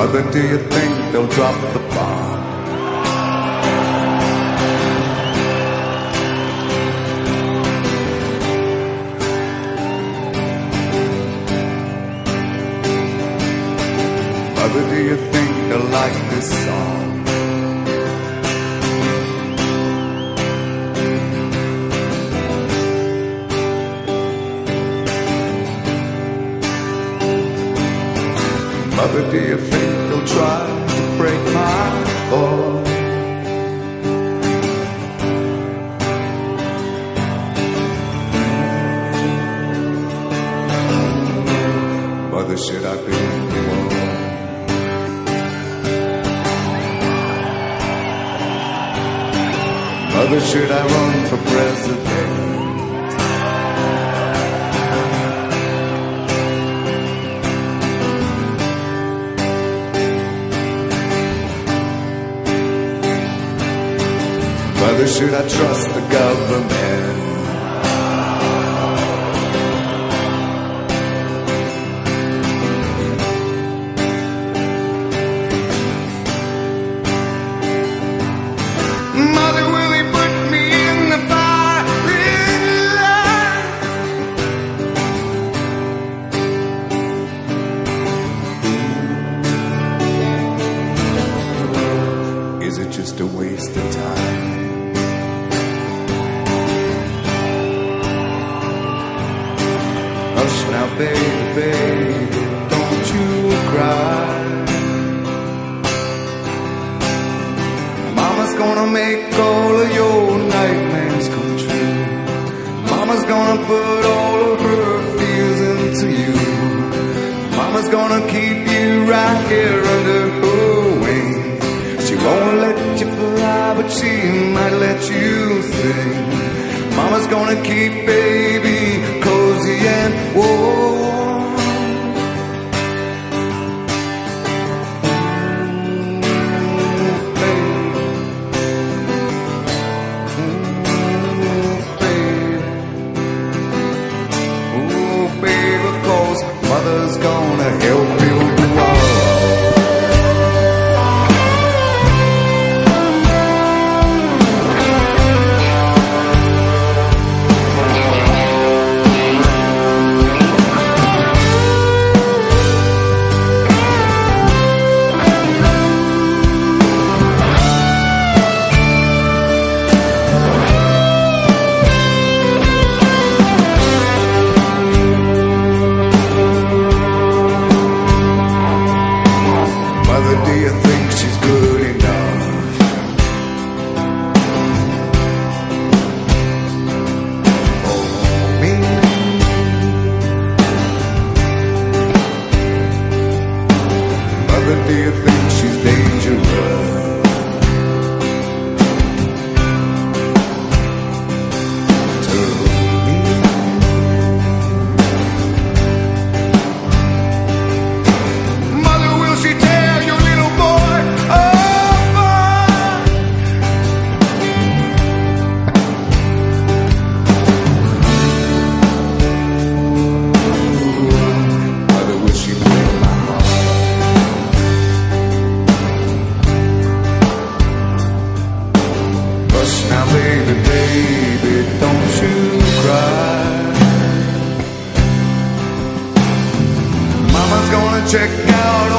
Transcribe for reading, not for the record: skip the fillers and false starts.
Mother, do you think they'll drop the bomb? Mother, do you think they'll like this song? Mother, do you think they'll try to break my fall? Mother, should I build the wall? Mother, should I run for president? Mother, should I trust the government? Mother, will he put me in the firing line? Is it just a waste of time? Hush now, baby, baby, don't you cry. Mama's gonna make all of your nightmares come true. Mama's gonna put all of her fears into you. Mama's gonna keep you right here under her wing. She won't let you fly, but she might let you sing. Mama's gonna keep baby cozy and warm. Ooh, baby, 'cause mother's gonna help build the wall. Mother, do you think she's good enough? Oh, me. Mother, do you think she's dangerous? To me. Mother, will she tear your little boy apart? Mother, will she break my heart? Hush now, baby, baby, don't you cry. Mama's gonna check out